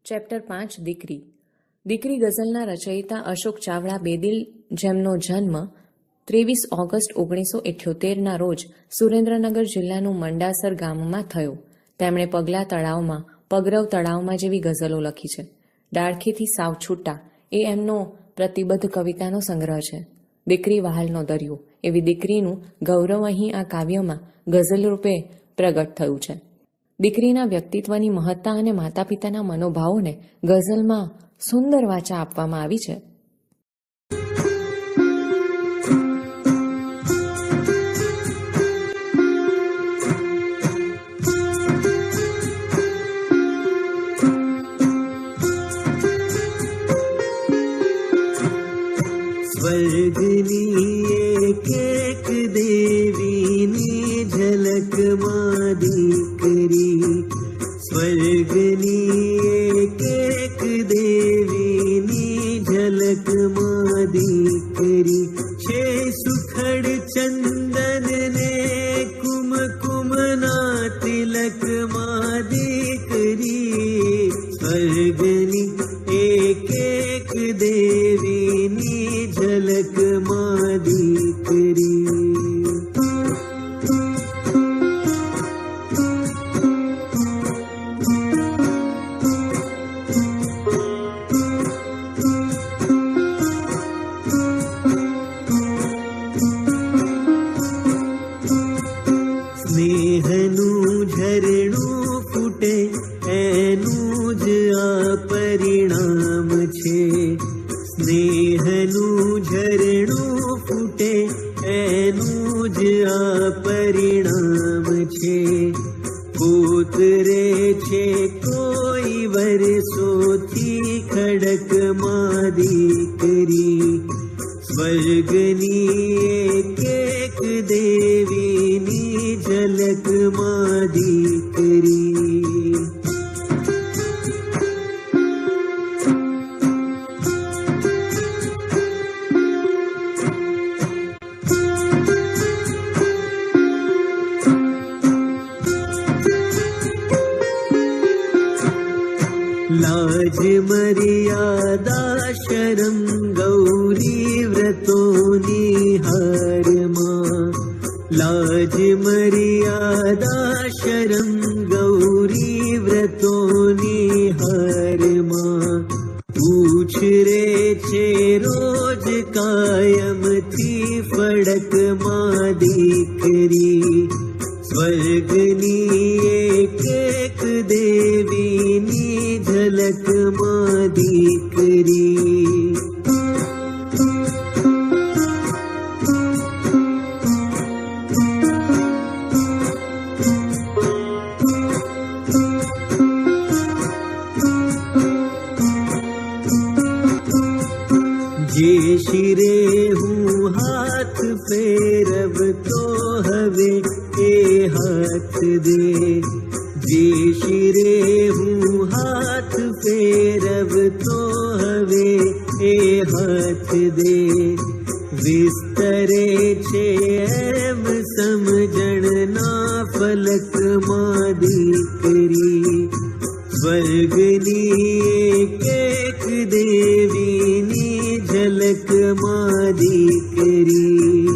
Chapter 5 દીકરી. દીકરી ગઝલના રચયિતા અશોક ચાવડા બેદિલ, જેમનો જન્મ 23 ઓગસ્ટ 1978ના રોજ સુરેન્દ્રનગર જિલ્લાનું મંડાસર ગામમાં થયો. તેમણે પગલા તળાવમાં, પગરવ તળાવમાં જેવી ગઝલો લખી છે. ડાળખીથી સાવ છૂટા એ એમનો પ્રતિબદ્ધ કવિતાનો સંગ્રહ છે. દીકરી વહાલનો દરિયો એવી દીકરીનું ગૌરવ અહીં આ કાવ્યમાં ગઝલ રૂપે પ્રગટ થયું છે. દીકરીના વ્યક્તિત્વની મહત્તા અને માતા પિતાના મનોભાવોને ગઝલમાં સુંદર વાચા આપવામાં આવી છે. સ્વર્ગની એક દેવીની ઝલકમાં દીકરી, સ્વર્ગની એક દેવીની ઝલકમાં દીકરી છે. સુખડ ચંદન ને કુમકુમના તિલકમાં દીકરી, સ્વર્ગની એક દેવીની ઝલકમાં દીકરી. સ્નેહનું ઝરણું ફૂટે એનું જ આ પરિણામ છે. સ્નેહનું ઝરણું ફૂટે એનું જ આ પરિણામ છે. કોતરે છે કોઈ વર્ષોથી ખડકમાં દીકરી, સ્વર્ગની એક દેવીની ઝલકમાં દીકરી. લાજ મર્યાદા શરમ ગૌરી વ્રતોની હારમાં, લાજ મર્યાદા શરમ ગૌરી વ્રતોની હારમાં. ઉછરે છે રોજ કાયમથી ફળકમાં દીકરી, સ્વર્ગની એક દેવીની ઝલકમાં દીકરી. જે શિરે હું હાથ ફેરવતો હવે એ હાથ દે, જે શિરે હું હાથ ફેરવતો હવે એ હાથ દે. વિસ્તરે છે એમ સમજણના ફલકમાં દીકરી, સ્વર્ગની એક દેવીની ઝલકમાં દીકરી.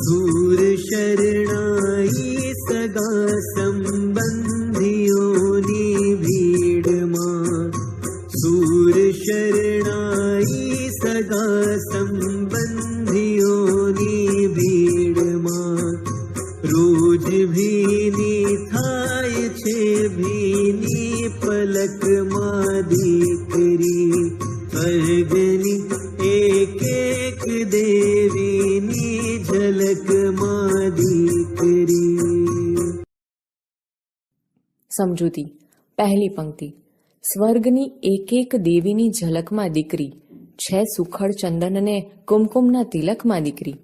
દૂર શરણાઈ સગા સંબંધીઓની ભીડમાં, દૂર શરણાઈ સગા સંબંધીઓની ભીડમાં. રોજ ભીની થાય છે ભીની પલકમાં દીકરી, સ્વર્ગની એક દેવીની ઝલકમાં દીકરી. સમજૂતી. પહેલી પંક્તિ. સ્વર્ગની એક દેવીની ઝલકમાં દીકરી છે. સુખડ ચંદનને કુમકુમના તિલકમાં દીકરી.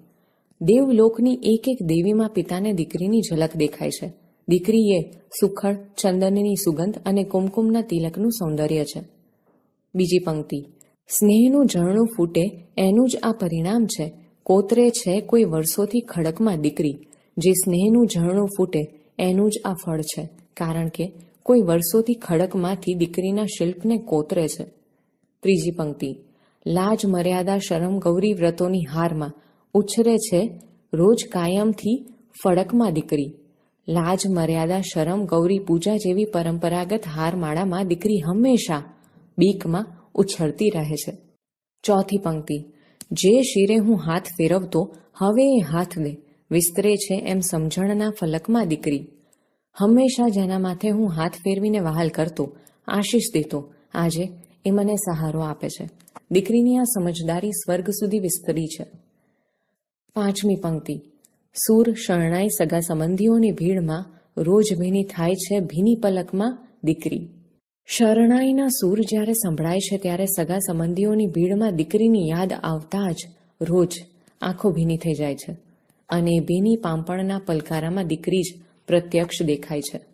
દેવલોકની એક દેવીમાં પિતાને દીકરીની ઝલક દેખાય છે. દીકરી એ સુખડ ચંદનની સુગંધ અને કુમકુમના તિલકનું સૌંદર્ય છે. બીજી પંક્તિ. સ્નેહનું ઝરણું ફૂટે એનું જ આ પરિણામ છે. કોતરે છે કોઈ વર્ષોથી ખડકમાં દીકરી, જે સ્નેહનું ઝરણું ફૂટે એનું જ આ ફળ છે, કારણ કે કોઈ વર્ષોથી ખડકમાંથી દીકરીના શિલ્પને કોતરે છે. ત્રીજી પંક્તિ. લાજ મર્યાદા શરમ ગૌરી વ્રતોની હારમાં ઉછરે છે રોજ કાયમથી ફડકમાં દીકરી. લાજ મર્યાદા શરમ ગૌરી પૂજા જેવી પરંપરાગત હારમાળામાં દીકરી હંમેશા બીકમાં ઉછળતી રહે છે. ચોથી પંક્તિ. જે શિરે હું હાથ ફેરવતો હવે એ હાથ દે, વિસ્તરે છે એમ સમજણના ફલકમાં દીકરી. હંમેશા જેના માથે હું હાથ ફેરવીને વહાલ કરતો, આશીષ દેતો, આજે એ મને સહારો આપે છે. દીકરીની આ સમજદારી સ્વર્ગ સુધી વિસ્તરી છે. પાંચમી પંક્તિ. સૂર શરણાઈ સગા સંબંધીઓની ભીડમાં રોજ ભીની થાય છે ભીની પલકમાં દીકરી. શરણાઈના સૂર જ્યારે સંભળાય છે ત્યારે સગા સંબંધીઓની ભીડમાં દીકરીની યાદ આવતા જ રોજ આંખો ભીની થઈ જાય છે અને ભીની પાંપણના પલકારામાં દીકરી જ પ્રત્યક્ષ દેખાય છે.